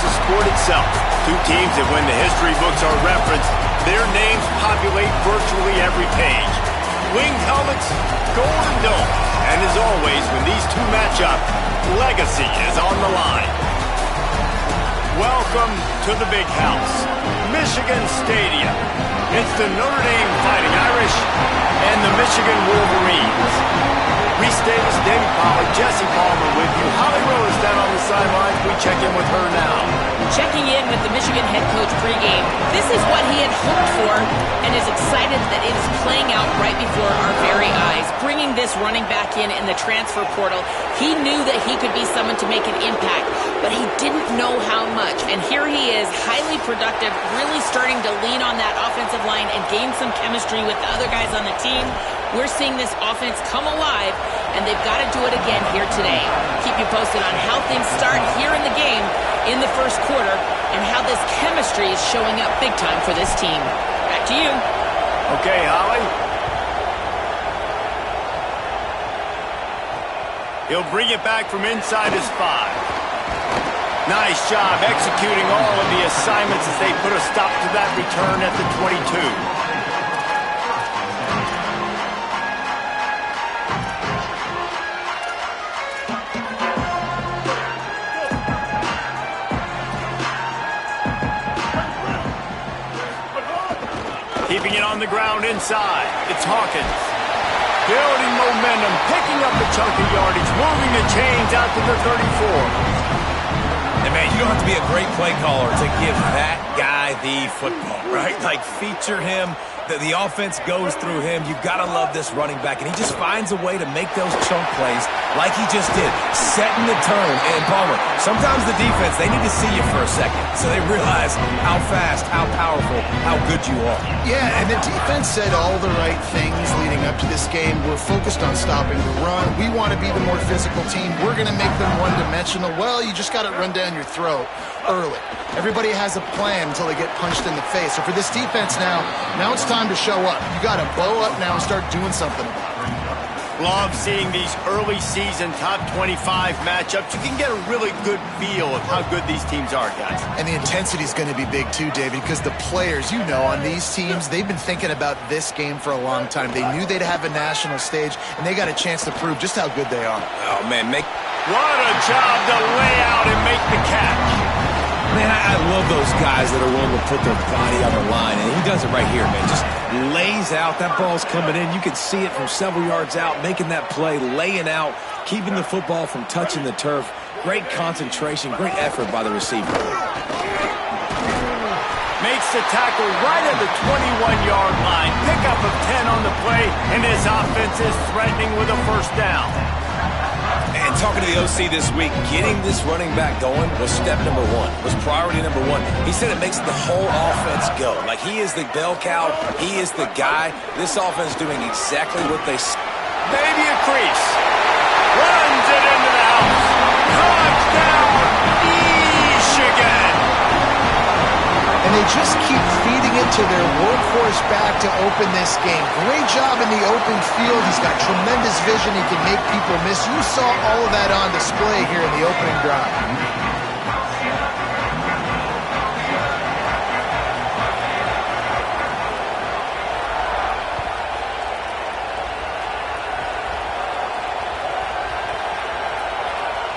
the sport itself. Two teams that when the history books are referenced, their names populate virtually every page. Winged helmets, golden domes, and as always, when these two match up, legacy is on the line. Welcome to the big house, Michigan Stadium. It's the Notre Dame Fighting Irish and the Michigan Wolverines. Reese Davis, David Pollack, Jesse Palmer with you. Holly Rose down on the sidelines. We check in with her now. Checking in with the Michigan head coach pregame. This is what he had hoped for and is excited that it is playing out right before our very eyes. Bringing this running back in the transfer portal, he knew that he could be someone to make an impact, but he didn't know how much. And here he is, highly productive, really starting to lean on that offensive line and gain some chemistry with the other guys on the team. We're seeing this offense come alive, and they've got to do it again here today. Keep you posted on how things start here in the game in the first quarter and how this chemistry is showing up big time for this team. Back to you. Okay, Holly. He'll bring it back from inside his 5. Nice job executing all of the assignments as they put a stop to that return at the 22. Keeping it on the ground inside. It's Hawkins. Building momentum, picking up a chunk of yardage, moving the chains out to the 34. And man, you don't have to be a great play caller to give that guy the football, right? Like, feature him. The offense goes through him. You've got to love this running back. And he just finds a way to make those chunk plays like he just did, setting the tone. And Palmer, sometimes the defense, they need to see you for a second so they realize how fast, how powerful, how good you are. Yeah, and the defense said all the right things leading up to this game. We're focused on stopping the run. We want to be the more physical team. We're going to make them one-dimensional. Well, you just got to run down your throat early. Everybody has a plan until they get punched in the face. So for this defense now it's time to show up. You got to bow up now and start doing something about it. Love seeing these early season top 25 matchups. You can get a really good feel of how good these teams are, guys. And the intensity is going to be big too, David, because the players, on these teams, they've been thinking about this game for a long time. They knew they'd have a national stage, and they got a chance to prove just how good they are. Oh, man, what a job to lay out and make the catch. Man, I love those guys that are willing to put their body on the line, and he does it right here, man. Just lays out. That ball's coming in. You can see it from several yards out, making that play, laying out, keeping the football from touching the turf. Great concentration, great effort by the receiver. Makes the tackle right at the 21-yard line. Pickup of 10 on the play, and his offense is threatening with a first down. And talking to the OC this week, getting this running back going was step number 1, was priority number 1. He said it makes the whole offense go. Like, he is the bell cow. He is the guy. This offense doing exactly what they say. Maybe a crease. Runs it into the house. Touchdown, Michigan. And they just keep feeding it to their workhorse back to open this game. Great job in the open field. He's got tremendous vision. He can make people miss. You saw all of that on display here in the opening drive.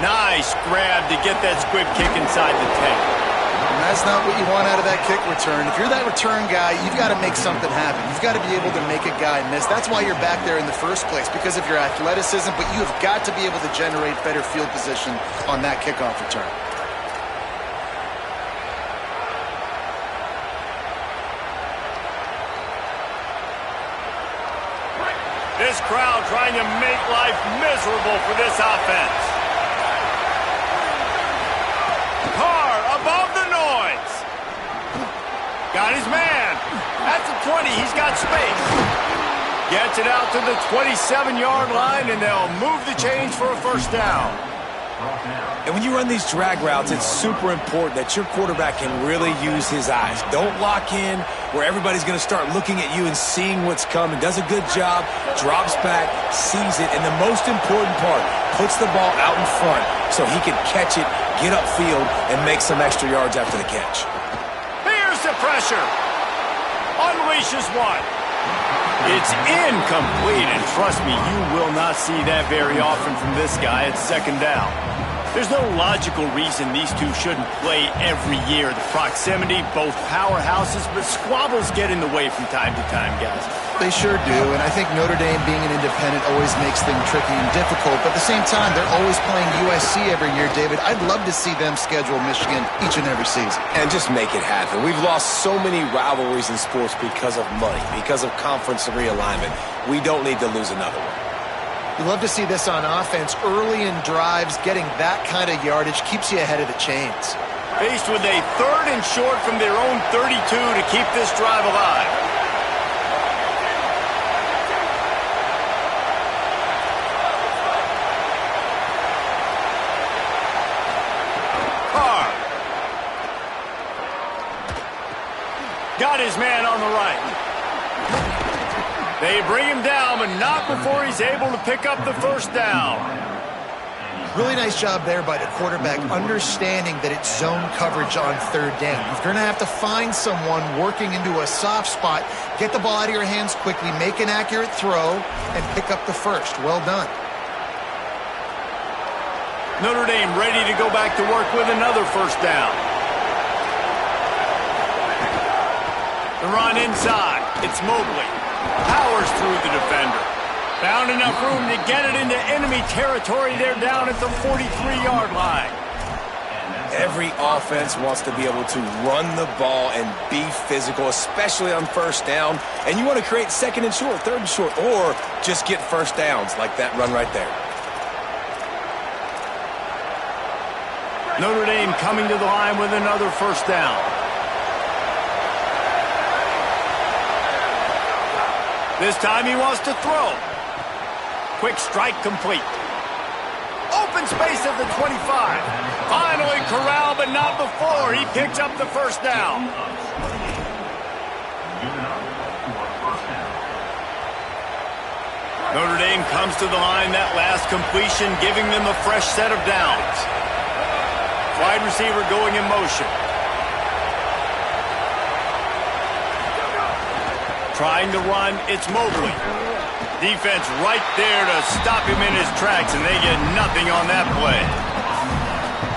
Nice grab to get that squib kick inside the 10. And that's not what you want out of that kick return. If you're that return guy, you've got to make something happen. You've got to be able to make a guy miss. That's why you're back there in the first place, because of your athleticism, but you have got to be able to generate better field position on that kickoff return. This crowd trying to make life miserable for this offense. Carr above the noise. Got his man. At the 20, he's got space. Gets it out to the 27-yard line, and they'll move the chains for a first down. And when you run these drag routes, it's super important that your quarterback can really use his eyes. Don't lock in where everybody's going to start looking at you and seeing what's coming. Does a good job, drops back, sees it, and the most important part, puts the ball out in front so he can catch it, get upfield, and make some extra yards after the catch. Here's the pressure. Unleashes one. It's incomplete, and trust me, you will not see that very often from this guy at second down. There's no logical reason these two shouldn't play every year. The proximity, both powerhouses, but squabbles get in the way from time to time, guys. They sure do, and I think Notre Dame being an independent always makes things tricky and difficult, but at the same time, they're always playing USC every year, David. I'd love to see them schedule Michigan each and every season. And just make it happen. We've lost so many rivalries in sports because of money, because of conference realignment. We don't need to lose another one. You love to see this on offense. Early in drives, getting that kind of yardage keeps you ahead of the chains. Faced with a 3rd and short from their own 32 to keep this drive alive. Carr. Got his man on the right. They bring him down, but not before he's able to pick up the first down. Really nice job there by the quarterback, understanding that it's zone coverage on 3rd down. You're going to have to find someone working into a soft spot, get the ball out of your hands quickly, make an accurate throw, and pick up the first. Well done. Notre Dame ready to go back to work with another first down. The run inside. It's Mobley. Powers through the defender. Found enough room to get it into enemy territory. They're down at the 43-yard line. Every offense wants to be able to run the ball and be physical, especially on first down. And you want to create 2nd and short, 3rd and short, or just get first downs like that run right there. Notre Dame coming to the line with another first down. This time he wants to throw. Quick strike complete. Open space at the 25. Finally corralled, but not before. He picks up the first down. Notre Dame comes to the line. That last completion giving them a fresh set of downs. Wide receiver going in motion. Trying to run, it's Mobley. Defense right there to stop him in his tracks, and they get nothing on that play.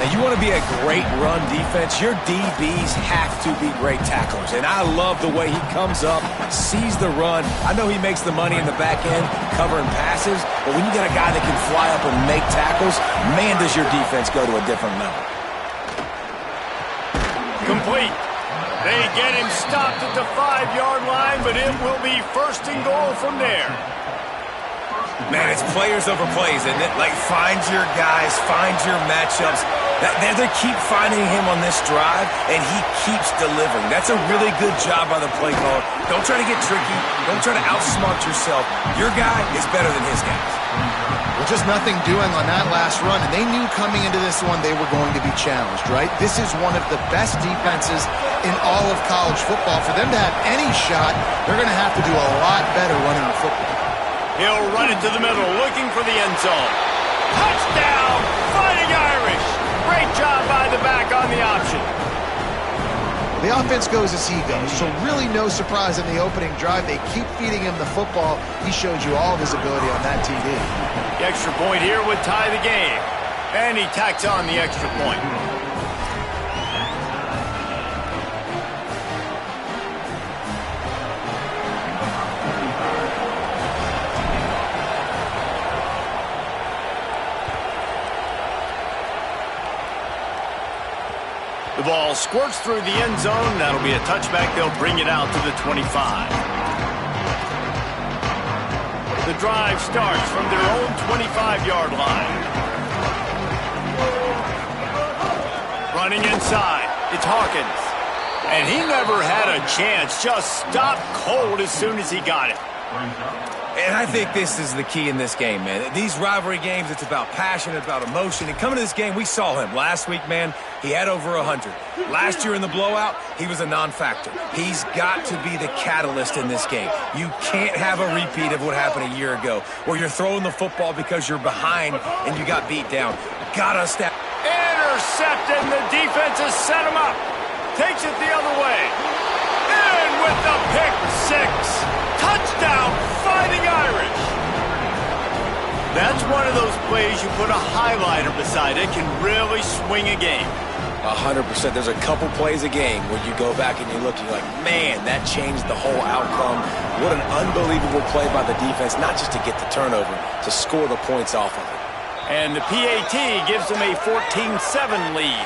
Now, you want to be a great run defense, your DBs have to be great tacklers. And I love the way he comes up, sees the run. I know he makes the money in the back end covering passes, but when you got a guy that can fly up and make tackles, man, does your defense go to a different level. Complete. They get him stopped at the 5-yard line, but it will be 1st and goal from there. Man, it's players over plays, isn't it? Like, find your guys, find your matchups. They keep finding him on this drive, and he keeps delivering. That's a really good job by the play caller. Don't try to get tricky. Don't try to outsmart yourself. Your guy is better than his guys. Well, just nothing doing on that last run, and they knew coming into this one they were going to be challenged, right? This is one of the best defenses in all of college football. For them to have any shot, they're going to have to do a lot better running the football. He'll run it to the middle, looking for the end zone. Touchdown, Fighting Irish. Great job by the back on the option. The offense goes as he goes, so really no surprise in the opening drive. They keep feeding him the football. He showed you all of his ability on that TD. The extra point here would tie the game. And he tacks on the extra point. The ball squirts through the end zone. That'll be a touchback. They'll bring it out to the 25. The drive starts from their own 25-yard line. Running inside, it's Hawkins. And he never had a chance. Just stopped cold as soon as he got it. And I think this is the key in this game, man. These rivalry games, it's about passion, it's about emotion. And coming to this game, we saw him last week, man. He had over 100. Last year in the blowout, he was a non-factor. He's got to be the catalyst in this game. You can't have a repeat of what happened a year ago, where you're throwing the football because you're behind and you got beat down. Gotta step. Intercepted, and the defense has set him up. Takes it the other way. In with the pick six. Touchdown, Fighting Irish. That's one of those plays you put a highlighter beside it, can really swing a game. 100%. There's a couple plays a game where you go back and you look and you're like, man, that changed the whole outcome. What an unbelievable play by the defense, not just to get the turnover, to score the points off of it. And the PAT gives them a 14-7 lead.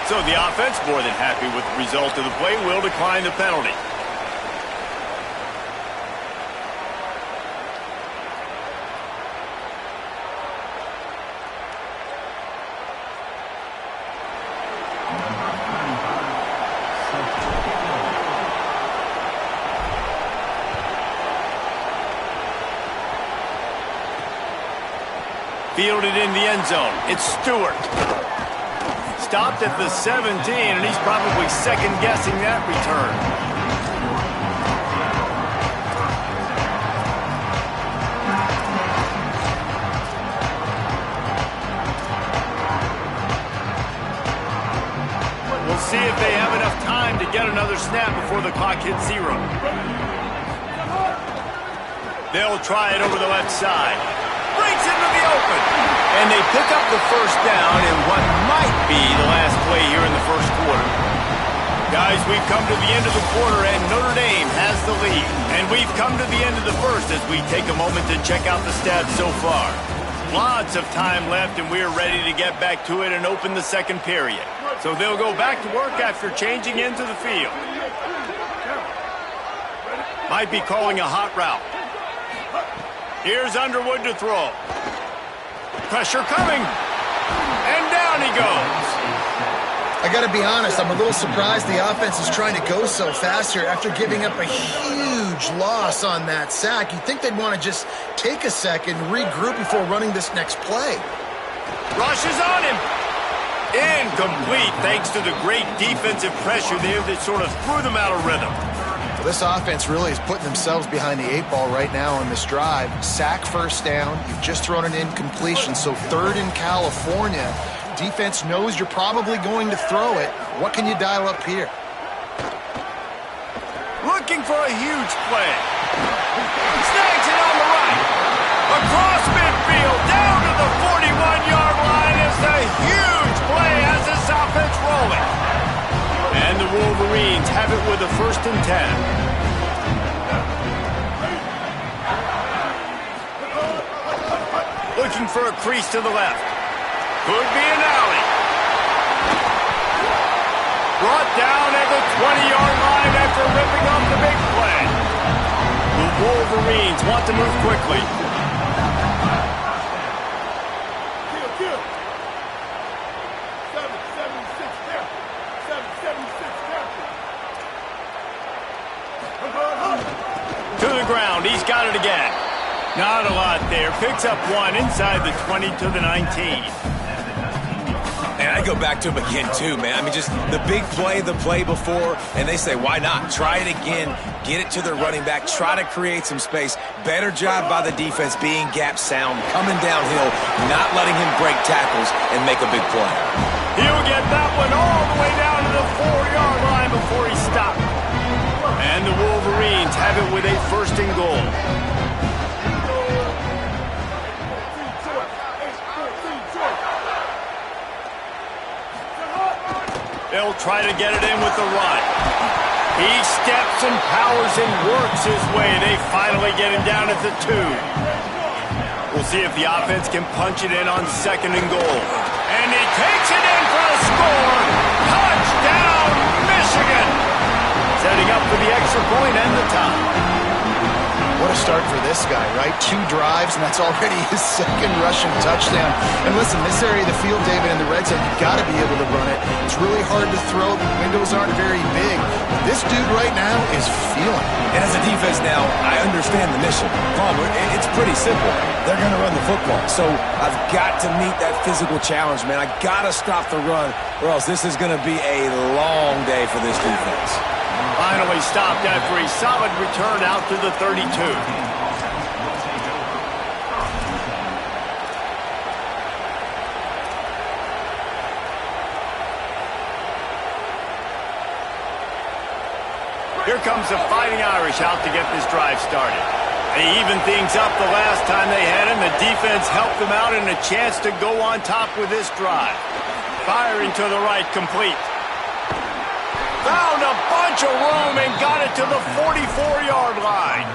So the offense, more than happy with the result of the play, will decline the penalty. Fielded in the end zone. It's Stewart. Stopped at the 17, and he's probably second-guessing that return. We'll see if they have enough time to get another snap before the clock hits 0. They'll try it over the left side. Breaks into the open. And they pick up the first down in what might be the last play here in the first quarter. Guys, we've come to the end of the quarter, and Notre Dame has the lead. And we've come to the end of the first as we take a moment to check out the stats so far. Lots of time left, and we're ready to get back to it and open the second period. So they'll go back to work after changing into the field. Might be calling a hot route. Here's Underwood to throw. Pressure coming. And down he goes. I got to be honest, I'm a little surprised the offense is trying to go so fast here after giving up a huge loss on that sack. You'd think they'd want to just take a second, regroup before running this next play. Rush is on him. Incomplete thanks to the great defensive pressure there that sort of threw them out of rhythm. Well, this offense really is putting themselves behind the 8 ball right now on this drive. Sack, first down. You've just thrown an incompletion, so third in California. Defense knows you're probably going to throw it. What can you dial up here? Looking for a huge play. Snags it on the right. Across midfield, down to the 41-yard line is the huge play as this offense rolling. And the Wolverines have it with a 1st and 10. Looking for a crease to the left. Could be an alley. Brought down at the 20-yard line after ripping off the big play. The Wolverines want to move quickly. To the ground. He's got it again. Not a lot there. Picks up 1 inside the 20 to the 19. And I go back to him again, too, man. I mean, just the big play, the play before, and they say, why not? Try it again. Get it to the running back. Try to create some space. Better job by the defense being gap sound, coming downhill, not letting him break tackles and make a big play. He'll get that one all the way down to the 4-yard line before he stopped. And the Wolverines have it with a 1st and goal. They'll try to get it in with the run. He steps and powers and works his way. They finally get him down at the 2. We'll see if the offense can punch it in on 2nd and goal. And he takes it in for a score. Touchdown, Michigan! Setting up for the extra point and the tie. What What a start for this guy, right? 2 drives, and that's already his 2nd rushing touchdown. And listen, this area of the field, David, in the red zone, you've got to be able to run it. It's really hard to throw. The windows aren't very big. But this dude right now is feeling it. And as a defense now, I understand the mission. Palmer, it's pretty simple. They're going to run the football. So I've got to meet that physical challenge, man. I got to stop the run, or else this is going to be a long day for this defense. Finally stopped after a solid return out to the 32. Here comes the Fighting Irish out to get this drive started. They evened things up the last time they had him. The defense helped them out and a chance to go on top with this drive. Firing to the right, complete. Found a bunch of room and got it to the 44-yard line.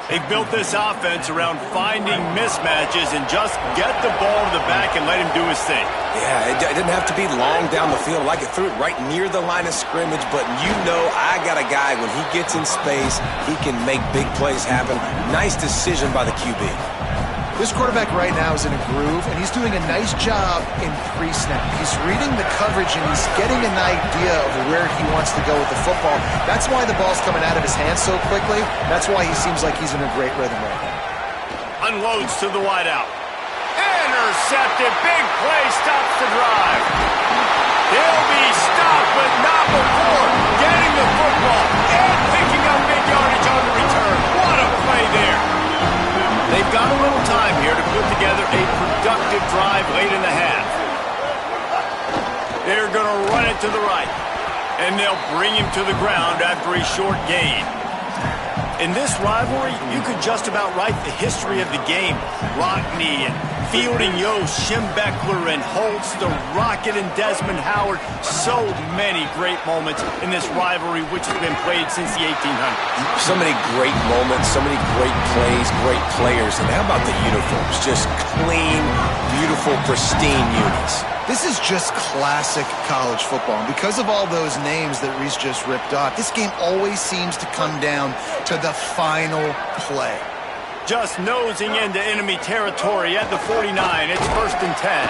They built this offense around finding mismatches and just get the ball to the back and let him do his thing. Yeah, it didn't have to be long down the field. Like it threw it right near the line of scrimmage, but you know I got a guy, when he gets in space, he can make big plays happen. Nice decision by the QB. This quarterback right now is in a groove, and he's doing a nice job in pre-snap. He's reading the coverage, and he's getting an idea of where he wants to go with the football. That's why the ball's coming out of his hands so quickly. That's why he seems like he's in a great rhythm right now. Unloads to the wideout. Intercepted. Big play stops the drive. He'll be stopped, but not before getting the football and picking up big yardage on the return. What a play there. They've got a little time here to put together a productive drive late in the half. They're going to run it to the right, and they'll bring him to the ground after a short gain. In this rivalry, you could just about write the history of the game. Rockney and Fielding Yost, Schembechler and Holtz, the Rocket and Desmond Howard. So many great moments in this rivalry, which has been played since the 1800s. So many great moments, so many great plays, great players. And how about the uniforms? Just clean, beautiful, pristine units. This is just classic college football. And because of all those names that Reese just ripped off, this game always seems to come down to the final play. Just nosing into enemy territory at the 49. It's 1st and 10.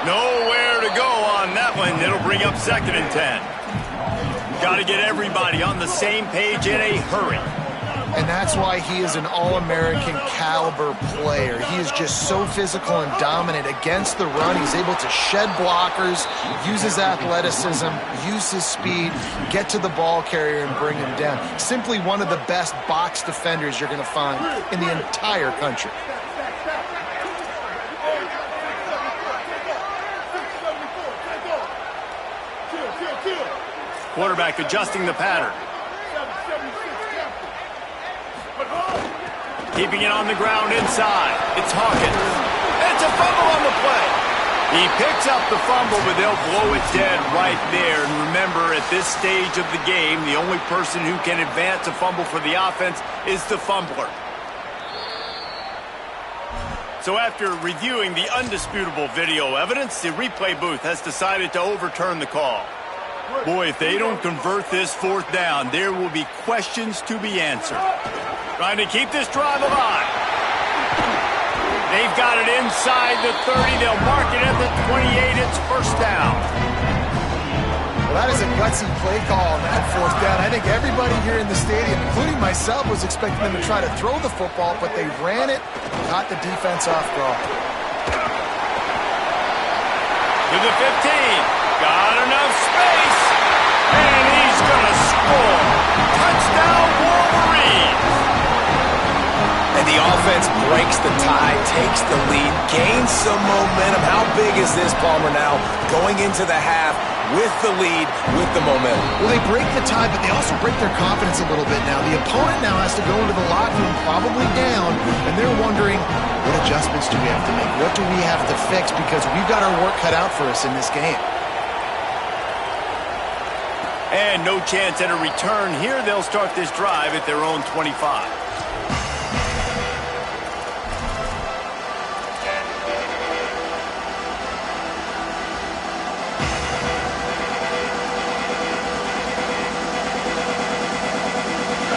Nowhere to go on that one. It'll bring up 2nd and 10. Got to get everybody on the same page in a hurry. And that's why he is an All-American caliber player. He is just so physical and dominant against the run. He's able to shed blockers, use his athleticism, use his speed, get to the ball carrier and bring him down. Simply one of the best box defenders you're going to find in the entire country. Quarterback adjusting the pattern. Keeping it on the ground inside. It's Hawkins. It's a fumble on the play. He picks up the fumble, but they'll blow it dead right there. And remember, at this stage of the game, the only person who can advance a fumble for the offense is the fumbler. So after reviewing the undisputable video evidence, the replay booth has decided to overturn the call. Boy, if they don't convert this 4th down, there will be questions to be answered. Trying to keep this drive alive. They've got it inside the 30. They'll mark it at the 28. It's 1st down. Well, that is a gutsy play call on that 4th down. I think everybody here in the stadium, including myself, was expecting them to try to throw the football, but they ran it, caught the defense off guard. To the 15. Got enough space. And he's going to score. Touchdown, Wolverines. And the offense breaks the tie, takes the lead, gains some momentum. How big is this, Palmer, now? Going into the half with the lead, with the momentum. Well, they break the tie, but they also break their confidence a little bit now. The opponent now has to go into the locker room probably down, and they're wondering, what adjustments do we have to make? What do we have to fix? Because we've got our work cut out for us in this game. And no chance at a return here. They'll start this drive at their own 25.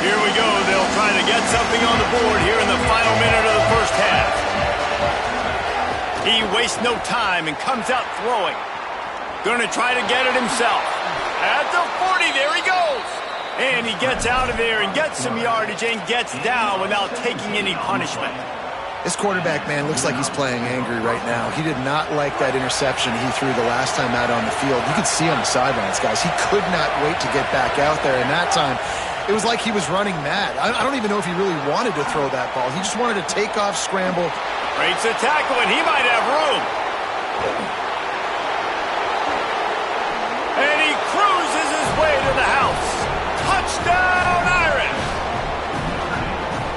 Here we go. They'll trying to get something on the board here in the final minute of the first half. He wastes no time and comes out throwing. Going to try to get it himself. At the 40, there he goes. And he gets out of there and gets some yardage and gets down without taking any punishment. This quarterback, man, looks like he's playing angry right now. He did not like that interception he threw the last time out on the field. You could see on the sidelines, guys. He could not wait to get back out there. And that time, it was like he was running mad. I don't even know if he really wanted to throw that ball. He just wanted to take off, scramble. Breaks a tackle, and he might have room. And he cruises his way to the house. Touchdown, Irish!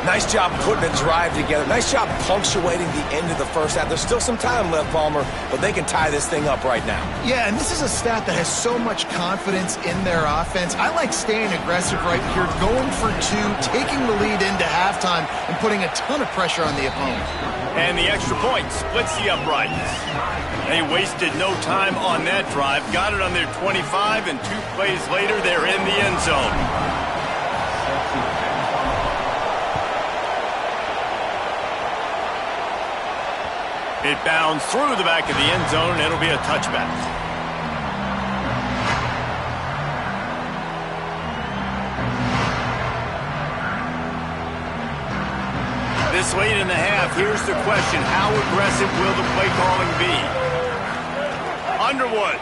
Nice job putting a drive together. Nice job punctuating the end of the first half. There's still some time left, Palmer, but they can tie this thing up right now. Yeah, and this is a stat that has so much confidence in their offense. I like staying aggressive right here, going for two, taking the lead into halftime, and putting a ton of pressure on the opponent. And the extra point splits the uprights. They wasted no time on that drive. Got it on their 25, and 2 plays later, they're in the end zone. It bounds through the back of the end zone, and it'll be a touchback. This late in the half, here's the question. How aggressive will the play calling be? Underwood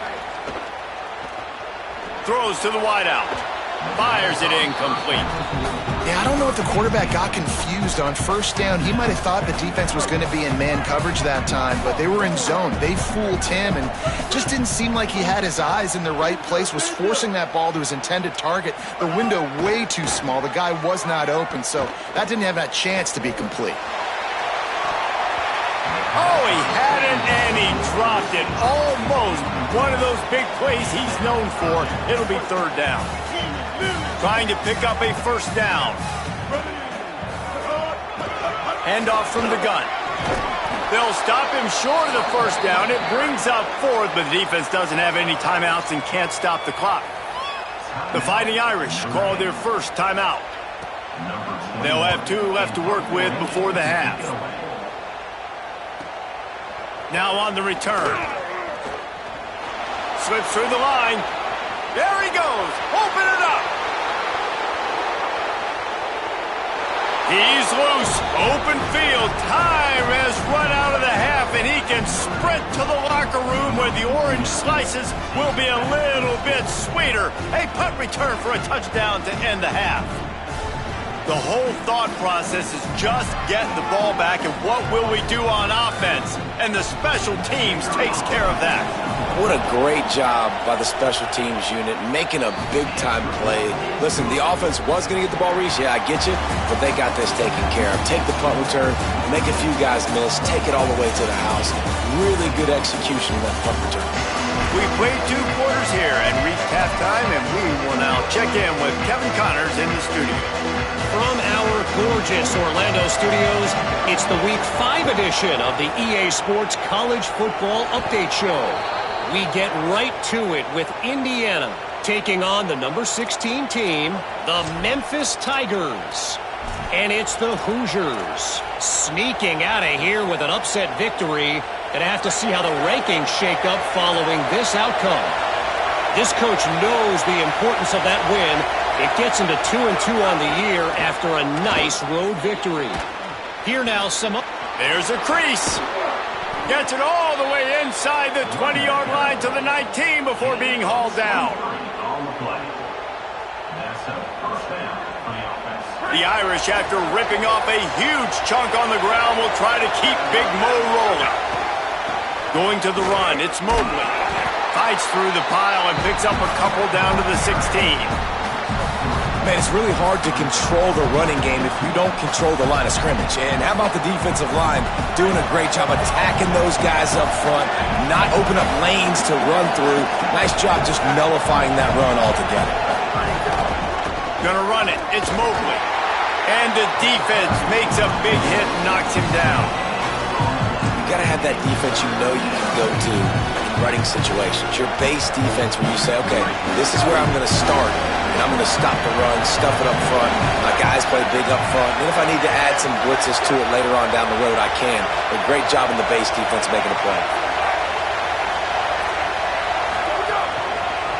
throws to the wideout. Fires it incomplete. Yeah, I don't know if the quarterback got confused on first down. He might have thought the defense was going to be in man coverage that time, but they were in zone. They fooled him and just didn't seem like he had his eyes in the right place, was forcing that ball to his intended target. The window way too small. The guy was not open, so that didn't have that chance to be complete. Oh, he had it, and he dropped it. Almost one of those big plays he's known for. It'll be third down. Trying to pick up a first down. Handoff from the gun. They'll stop him short of the first down. It brings up fourth, but the defense doesn't have any timeouts and can't stop the clock. The Fighting Irish call their first timeout. They'll have 2 left to work with before the half. Now on the return. Slips through the line. There he goes. Open it up. He's loose. Open field. Time has run out of the half, and he can sprint to the locker room where the orange slices will be a little bit sweeter. A punt return for a touchdown to end the half. The whole thought process is just getting the ball back, and what will we do on offense? And the special teams takes care of that. What a great job by the special teams unit, making a big-time play. Listen, the offense was going to get the ball reached. Yeah, I get you, but they got this taken care of. Take the punt return, make a few guys miss, take it all the way to the house. Really good execution of that punt return. We played 2 quarters here and reached halftime, and we will now check in with Kevin Connors in the studio. From our gorgeous Orlando studios, it's the Week 5 edition of the EA Sports College Football Update Show. We get right to it with Indiana taking on the number 16 team, the Memphis Tigers. And it's the Hoosiers sneaking out of here with an upset victory. Gonna have to see how the rankings shake up following this outcome. This coach knows the importance of that win. It gets him to 2-2 on the year after a nice road victory. Here now some... There's a crease. Gets it all the way inside the 20-yard line to the 19 before being hauled down. The Irish, after ripping off a huge chunk on the ground, will try to keep Big Mo rolling. Going to the run, it's Mobley. Fights through the pile and picks up a couple down to the 16. Man, it's really hard to control the running game if you don't control the line of scrimmage. And how about the defensive line doing a great job attacking those guys up front, not open up lanes to run through. Nice job just nullifying that run altogether. Gonna run it. It's Mobley. And the defense makes a big hit and knocks him down. got to have that defense you know you can go to in running situations. Your base defense where you say, okay, this is where I'm going to start, and I'm going to stop the run, stuff it up front. My guys play big up front. And if I need to add some blitzes to it later on down the road, I can. But great job in the base defense making a play.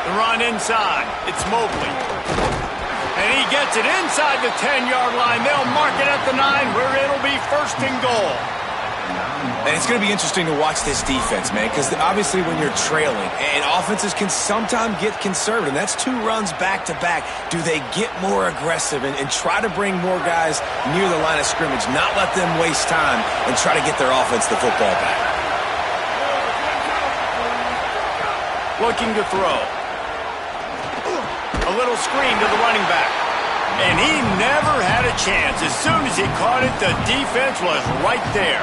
The run inside. It's Mobley. And he gets it inside the 10-yard line. They'll mark it at the 9 where it'll be 1st and goal. And it's going to be interesting to watch this defense, man, because obviously when you're trailing, and offenses can sometimes get conservative, and that's 2 runs back-to-back. Do they get more aggressive and try to bring more guys near the line of scrimmage, not let them waste time, and try to get their offense the football back? Looking to throw. A little screen to the running back. And he never had a chance. As soon as he caught it, the defense was right there.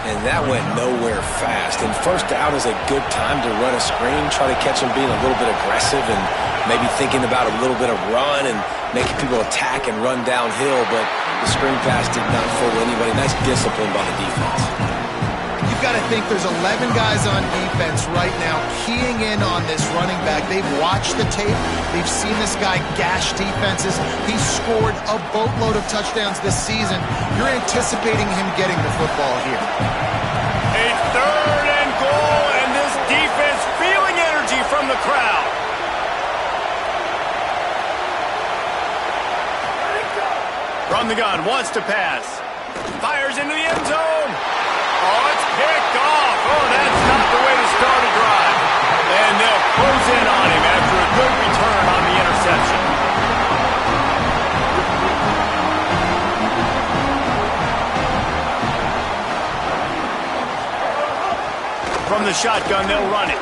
And that went nowhere fast. And 1st down is a good time to run a screen, try to catch him being a little bit aggressive and maybe thinking about a little bit of run and making people attack and run downhill. But the screen pass did not fool anybody. Nice discipline by the defense. You've got to think there's 11 guys on defense right now keying in on this running back. They've watched the tape. They've seen this guy gash defenses. He's scored a boatload of touchdowns this season. You're anticipating him getting the football here. A 3rd and goal, and this defense feeling energy from the crowd. From the gun, wants to pass. Fires into the end zone. Oh, it's picked off. Oh, that's not the way to start a drive. And they'll close in on him after a good return on the interception. From the shotgun, they'll run it.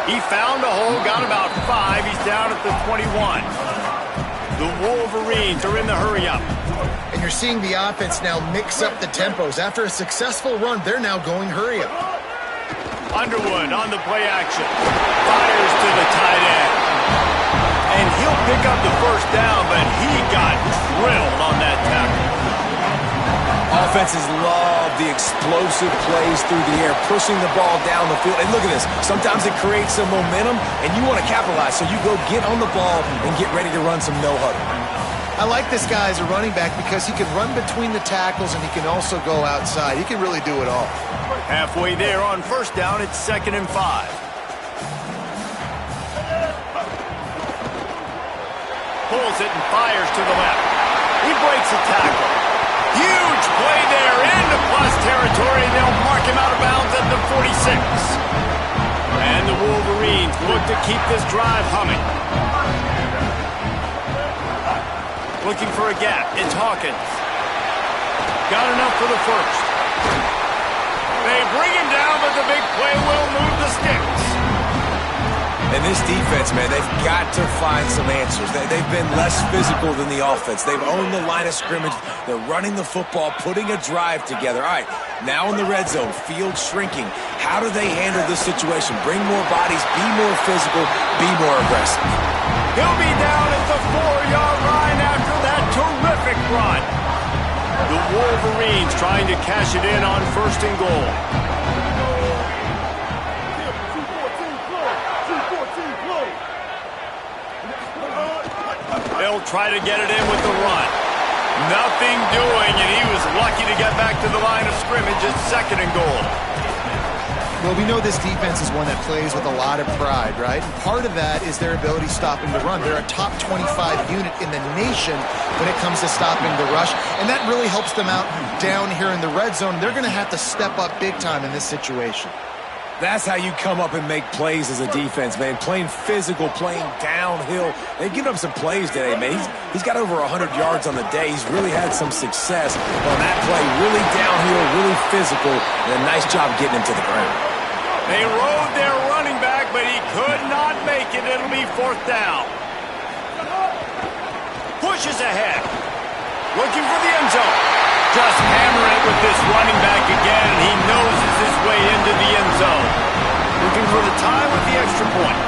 He found a hole, got about 5. He's down at the 21. The Wolverines are in the hurry-up. And you're seeing the offense now mix up the tempos. After a successful run, they're now going hurry-up. Underwood on the play action. Fires to the tight end. And he'll pick up the 1st down, but he got drilled on that tackle. Offenses love the explosive plays through the air, pushing the ball down the field. And look at this. Sometimes it creates some momentum, and you want to capitalize. So you go get on the ball and get ready to run some no-huddle. I like this guy as a running back because he can run between the tackles and he can also go outside. He can really do it all. Halfway there on 1st down, it's 2nd and 5. Pulls it and fires to the left. He breaks a tackle. Huge play there into plus territory. They'll mark him out of bounds at the 46. And the Wolverines look to keep this drive humming. Looking for a gap. It's Hawkins. Got enough for the 1st. They bring him down, but the big play will move the sticks. And this defense, man, they've got to find some answers. They've been less physical than the offense. They've owned the line of scrimmage. They're running the football, putting a drive together. All right, now in the red zone, field shrinking. How do they handle this situation? Bring more bodies, be more physical, be more aggressive. He'll be down at the 4-yard line after that terrific run. The Wolverines trying to cash it in on 1st and goal. They'll try to get it in with the run. Nothing doing, and he was lucky to get back to the line of scrimmage at 2nd and goal. Well, we know this defense is one that plays with a lot of pride, right? And part of that is their ability stopping the run. They're a top 25 unit in the nation when it comes to stopping the rush, and that really helps them out down here in the red zone. They're going to have to step up big time in this situation. That's how you come up and make plays as a defense, man. Playing physical, playing downhill. They've given up some plays today, man. He's got over 100 yards on the day. He's really had some success on that play. Really downhill, really physical, and a nice job getting him to the ground. They rode their running back, but he could not make it. It'll be 4th down. Pushes ahead. Looking for the end zone. Just hammering it with this running back again, and he noses his way into the end zone. Looking for the tie with the extra point.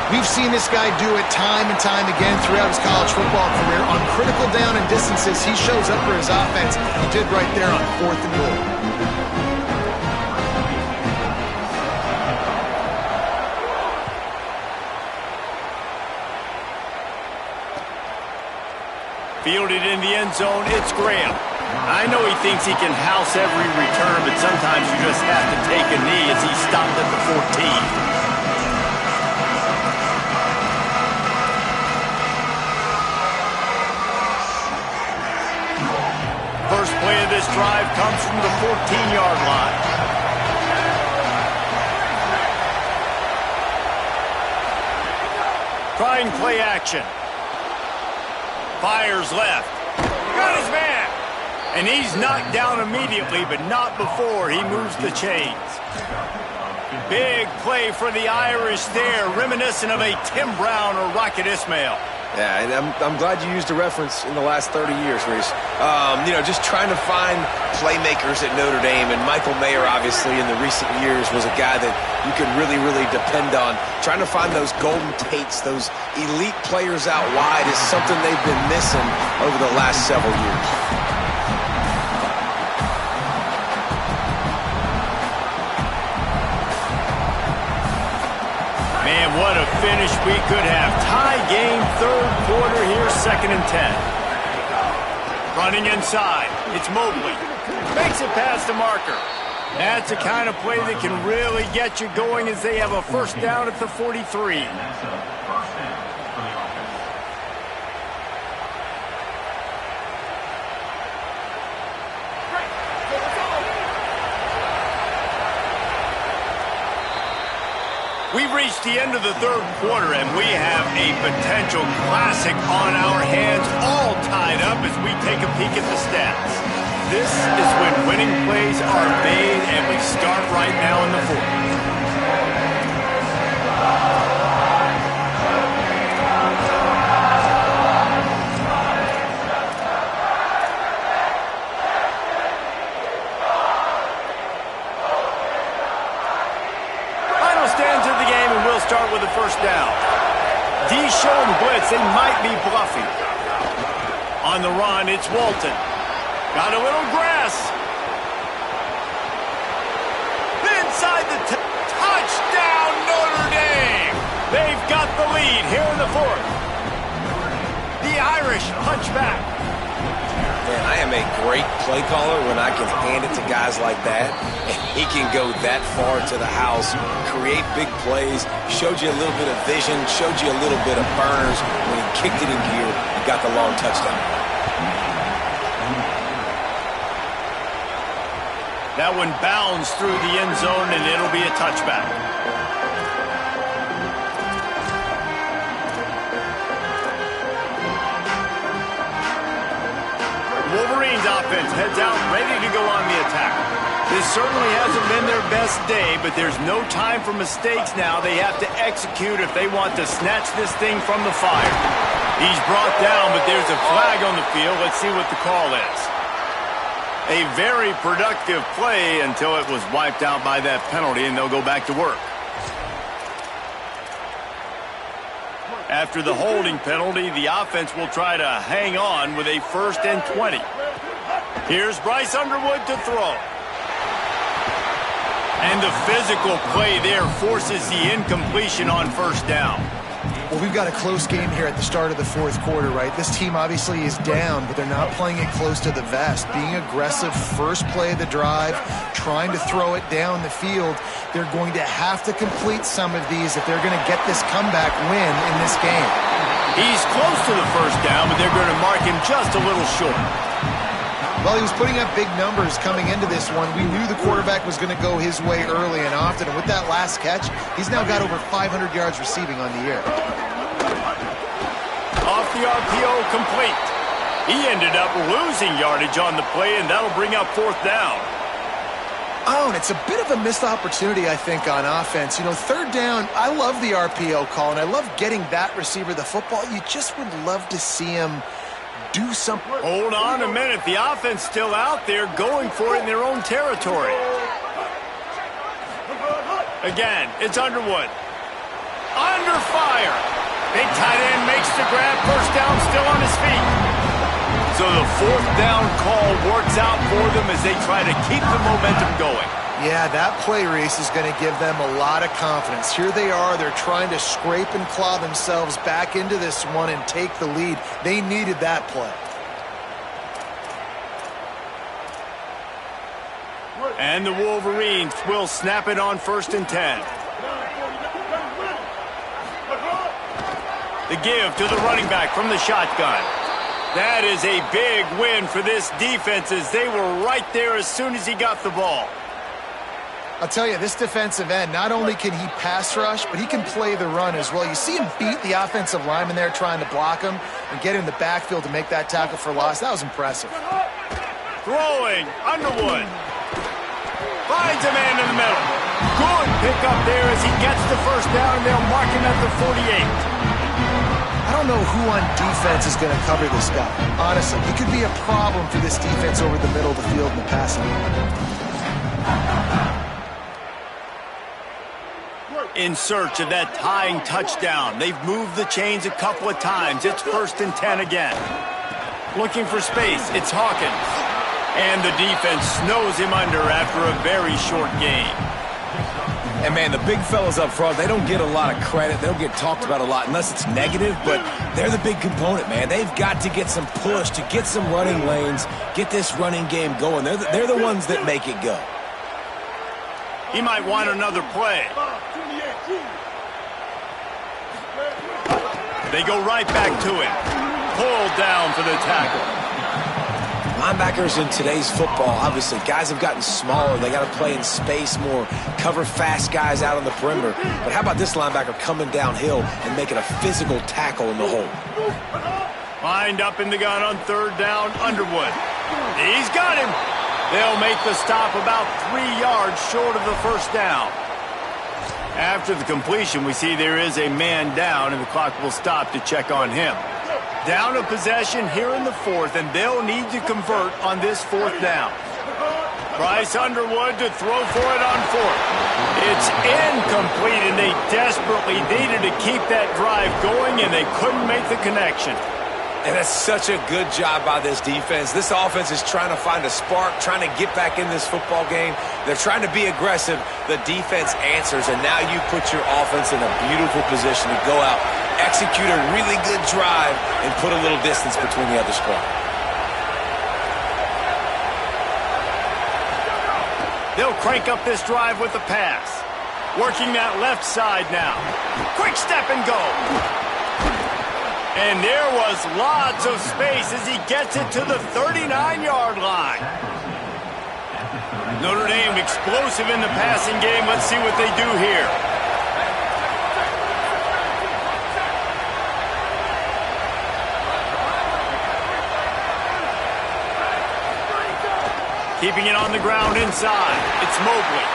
We've seen this guy do it time and time again throughout his college football career. On critical down and distances, he shows up for his offense. He did right there on 4th and goal. Fielded in the end zone, it's Graham. I know he thinks he can house every return, but sometimes you just have to take a knee as he stopped at the 14. First play of this drive comes from the 14-yard line. Trying play action. Fires left. Got his man. And he's knocked down immediately, but not before he moves the chains. Big play for the Irish there, reminiscent of a Tim Brown or Rocket Ismail. Yeah, and I'm glad you used a reference in the last 30 years, Reese. You know, just trying to find playmakers at Notre Dame, and Michael Mayer, obviously, in the recent years, was a guy that you could really, really depend on. Trying to find those golden Tates, those elite players out wide is something they've been missing over the last several years. Man, what a finish we could have. Tie game, third quarter here, 2nd and 10. Running inside, it's Mobley. Makes it past the marker. That's the kind of play that can really get you going as they have a first down at the 43. We've reached the end of the third quarter, and we have a potential classic on our hands, all tied up as we take a peek at the stats. This is when winning plays are made, and we start right now in the fourth. Start with a first down. D showing blitz. They might be bluffing. On the run, it's Walton. Got a little grass. Inside the touchdown, Notre Dame. They've got the lead here in the fourth. The Irish punch back. Man, I am a great play caller when I can hand it to guys like that. And he can go that far to the house, create big plays, showed you a little bit of vision, showed you a little bit of burners. When he kicked it in gear, he got the long touchdown. That one bounds through the end zone, and it'll be a touchback. Wolverines offense heads out, ready to go on the attack. This certainly hasn't been their best day, but there's no time for mistakes now. They have to execute if they want to snatch this thing from the fire. He's brought down, but there's a flag on the field. Let's see what the call is. A very productive play until it was wiped out by that penalty, and they'll go back to work. After the holding penalty, the offense will try to hang on with a 1st and 20. Here's Bryce Underwood to throw. And the physical play there forces the incompletion on first down. Well, we've got a close game here at the start of the fourth quarter, right? This team obviously is down, but they're not playing it close to the vest. Being aggressive, first play of the drive, trying to throw it down the field. They're going to have to complete some of these if they're going to get this comeback win in this game. He's close to the first down, but they're going to mark him just a little short. Well, he was putting up big numbers coming into this one. We knew the quarterback was going to go his way early and often, and with that last catch, he's now got over 500 yards receiving on the year. Off the RPO, complete. He ended up losing yardage on the play, and that'll bring up 4th down. Oh, and it's a bit of a missed opportunity, I think, on offense. You know, 3rd down, I love the RPO call, and I love getting that receiver the football. You just would love to see him do something. Hold on a minute. The offense still out there going for it in their own territory. Again, it's Underwood. Under fire. Big tight end makes the grab. First down, still on his feet. So the 4th down call works out for them as they try to keep the momentum going. Yeah, that play race is going to give them a lot of confidence. Here they are. They're trying to scrape and claw themselves back into this one and take the lead. They needed that play. And the Wolverines will snap it on 1st and 10. The give to the running back from the shotgun. That is a big win for this defense as they were right there as soon as he got the ball. I'll tell you, this defensive end, not only can he pass rush, but he can play the run as well. You see him beat the offensive lineman there trying to block him and get in the backfield to make that tackle for loss. That was impressive. Throwing, Underwood. Finds a man in the middle. Good pickup there as he gets the first down, and they'll mark him at the 48. I don't know who on defense is going to cover this guy. Honestly, he could be a problem for this defense over the middle of the field in the passing game. In search of that tying touchdown. They've moved the chains a couple of times. It's 1st and 10 again. Looking for space. It's Hawkins. And the defense snows him under after a very short game. And, man, the big fellas up front, they don't get a lot of credit. They don't get talked about a lot unless it's negative, but they're the big component, man. They've got to get some push, to get some running lanes, get this running game going. They're the ones that make it go. He might want another play. They go right back to him. Pulled down for the tackle. Linebackers in today's football, obviously, guys have gotten smaller. They got to play in space more, cover fast guys out on the perimeter. But how about this linebacker coming downhill and making a physical tackle in the hole? Lined up in the gun on 3rd down, Underwood. He's got him. They'll make the stop about 3 yards short of the first down. After the completion, we see there is a man down, and the clock will stop to check on him. Down a possession here in the 4th, and they'll need to convert on this 4th down. Bryce Underwood to throw for it on 4th. It's incomplete, and they desperately needed to keep that drive going, and they couldn't make the connection. And that's such a good job by this defense. This offense is trying to find a spark, trying to get back in this football game. They're trying to be aggressive. The defense answers, and now you put your offense in a beautiful position to go out, execute a really good drive, and put a little distance between the other squad. They'll crank up this drive with a pass. Working that left side now. Quick step and go. And there was lots of space as he gets it to the 39-yard line. Notre Dame explosive in the passing game. Let's see what they do here. Keeping it on the ground inside. It's Mobley.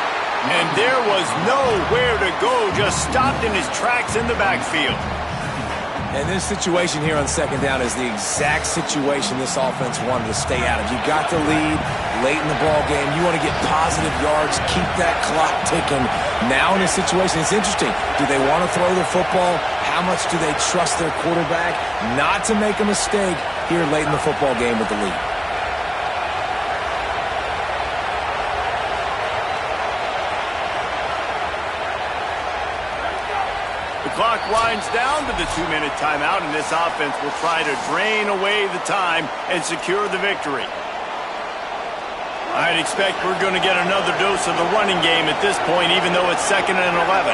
And there was nowhere to go. Just stopped in his tracks in the backfield. And this situation here on 2nd down is the exact situation this offense wanted to stay out of. You got the lead late in the ball game. You want to get positive yards, keep that clock ticking. Now in this situation, it's interesting. Do they want to throw the football? How much do they trust their quarterback not to make a mistake here late in the football game with the lead? The clock winds down to the 2-minute timeout, and this offense will try to drain away the time and secure the victory. I'd expect we're going to get another dose of the running game at this point, even though it's 2nd and 11.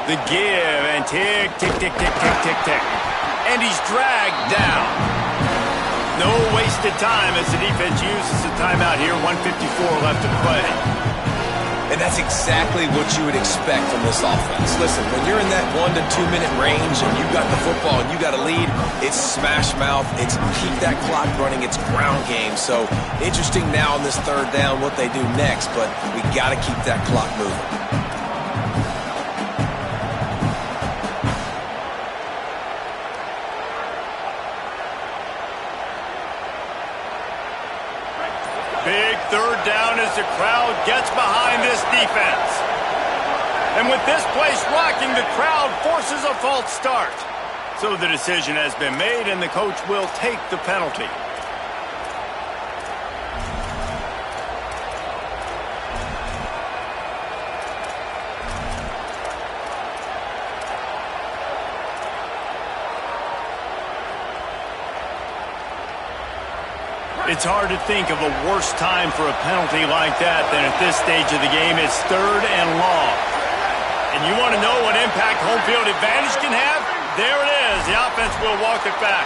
The give, and tick, tick, tick, tick, tick, tick, tick. And he's dragged down. No wasted time as the defense uses the timeout here. 1:54 left to play. And that's exactly what you would expect from this offense. Listen, when you're in that 1 to 2 minute range and you've got the football and you got a lead, it's smash mouth, it's keep that clock running, it's ground game. So interesting now on this 3rd down what they do next, but we got to keep that clock moving. Big 3rd down as the crowd gets behind this defense. And with this place rocking, the crowd forces a false start. So the decision has been made, and the coach will take the penalty. It's hard to think of a worse time for a penalty like that than at this stage of the game. It's 3rd and long. And you want to know what impact home field advantage can have? There it is. The offense will walk it back.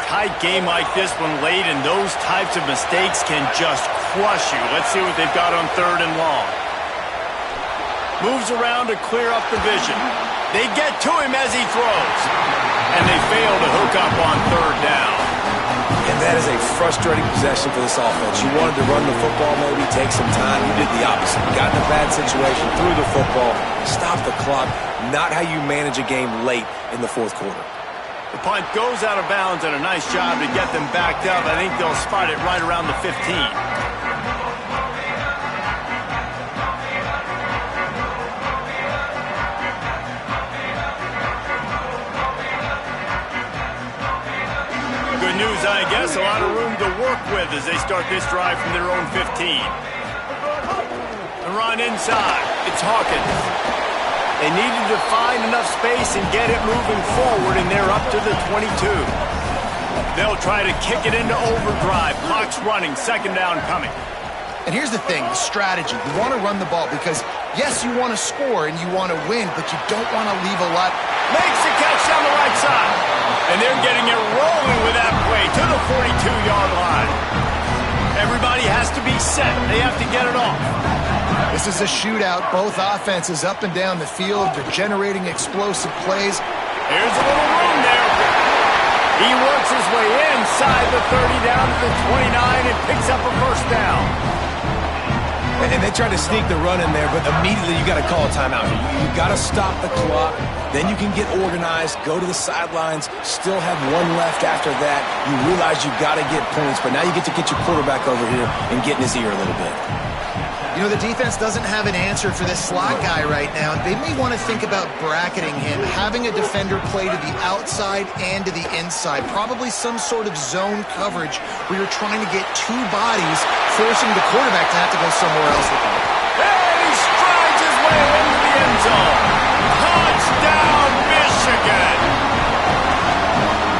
Tight game like this one late, and those types of mistakes can just crush you. Let's see what they've got on 3rd and long. Moves around to clear up the vision. They get to him as he throws. And they fail to hook up on 3rd down. And that is a frustrating possession for this offense. You wanted to run the football, maybe take some time. You did the opposite. You got in a bad situation, threw the football, stopped the clock. Not how you manage a game late in the 4th quarter. The punt goes out of bounds, and a nice job to get them backed up. I think they'll spot it right around the 15. Good news, I guess. A lot of room to work with as they start this drive from their own 15. The run inside. It's Hawkins. They needed to find enough space and get it moving forward, and they're up to the 22. They'll try to kick it into overdrive. Clock's running. 2nd down coming. And here's the thing, the strategy. You want to run the ball because, yes, you want to score and you want to win, but you don't want to leave a lot. Makes the catch down the right side. And they're getting it rolling with that play to the 42-yard line. Everybody has to be set. They have to get it off. This is a shootout. Both offenses up and down the field. They're generating explosive plays. Here's a little room there. He works his way inside the 30 down to the 29 and picks up a 1st down. And they tried to sneak the run in there, but immediately you got to call a timeout. You got to stop the clock. Then you can get organized, go to the sidelines, still have one left after that. You realize you got to get points, but now you get to get your quarterback over here and get in his ear a little bit. You know, the defense doesn't have an answer for this slot guy right now. They may want to think about bracketing him, having a defender play to the outside and to the inside. Probably some sort of zone coverage where you're trying to get 2 bodies, forcing the quarterback to have to go somewhere else with him. And he strides his way into the end zone. Touchdown, Michigan!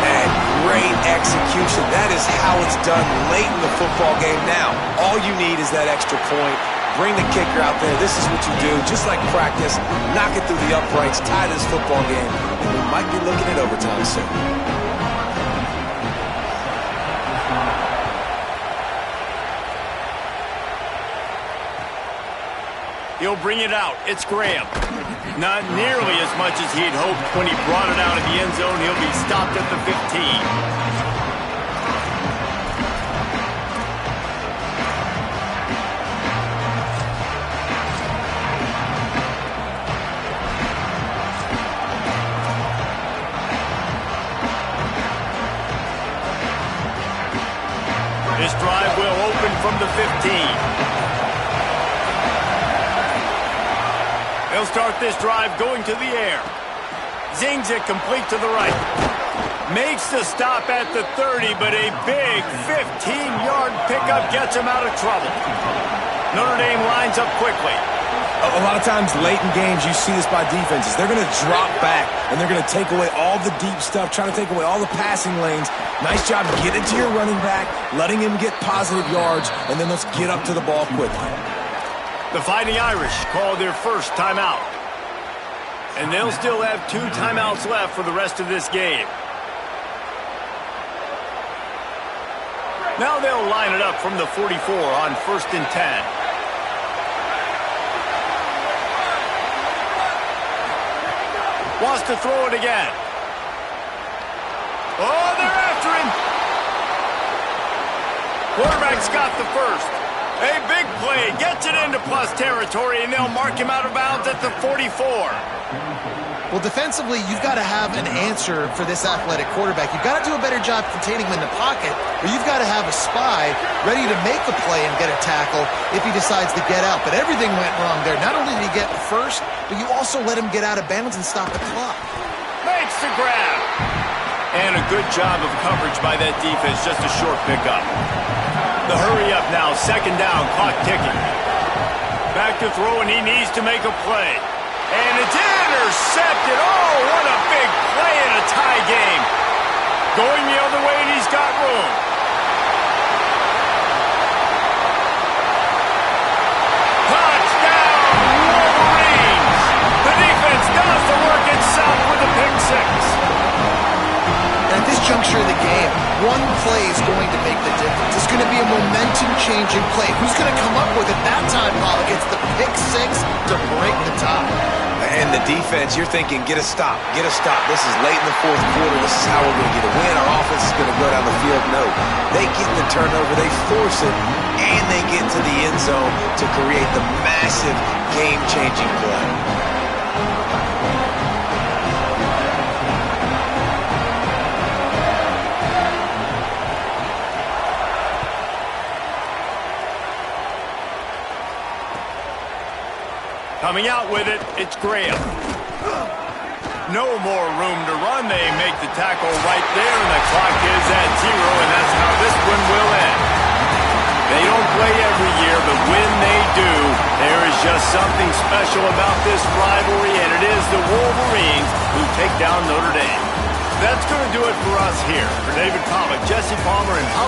And great execution. That is how it's done late in the football game now. All you need is that extra point. Bring the kicker out there. This is what you do. Just like practice, knock it through the uprights, tie this football game, and we might be looking at overtime soon. He'll bring it out. It's Graham. Not nearly as much as he'd hoped when he brought it out of the end zone. He'll be stopped at the 15. This drive will open from the 15. They'll start this drive going to the air. Zings it complete to the right. Makes the stop at the 30, but a big 15-yard pickup gets him out of trouble. Notre Dame lines up quickly. A lot of times late in games, you see this by defenses. They're going to drop back, and they're going to take away all the deep stuff, trying to take away all the passing lanes. Nice job getting to your running back, letting him get positive yards, and then let's get up to the ball quickly. The Fighting Irish call their first timeout. And they'll still have 2 timeouts left for the rest of this game. Now they'll line it up from the 44 on 1st and 10. Wants to throw it again. Oh, they're after him. Quarterback's got the first. A big play. Gets it into plus territory, and they'll mark him out of bounds at the 44. Well, defensively, you've got to have an answer for this athletic quarterback. You've got to do a better job containing him in the pocket, or you've got to have a spy ready to make a play and get a tackle if he decides to get out. But everything went wrong there. Not only did he get the first, but you also let him get out of bounds and stop the clock. Makes the grab. And a good job of coverage by that defense, just a short pickup. The hurry up now, second down, clock ticking. Back to throw, and he needs to make a play. And it's intercepted. Oh, what a big play in a tie game. Going the other way, and he's got room. Touchdown, Wolverines! The defense does the work itself with a pick six. At this juncture of the game, one play is going to make the difference. It's going to be a momentum-changing play. Who's going to come up with it that time, Pollock? It's the pick six to break the tie. And the defense, you're thinking, get a stop, get a stop. This is late in the fourth quarter. This is how we're going to get a win. Our offense is going to go down the field. No, they get the turnover, they force it, and they get to the end zone to create the massive game-changing play. Coming out with it, it's Graham. No more room to run. They make the tackle right there, and the clock is at 0, and that's how this one will end. They don't play every year, but when they do, there is just something special about this rivalry, and it is the Wolverines who take down Notre Dame. That's going to do it for us here. For David Pollock, Jesse Palmer, and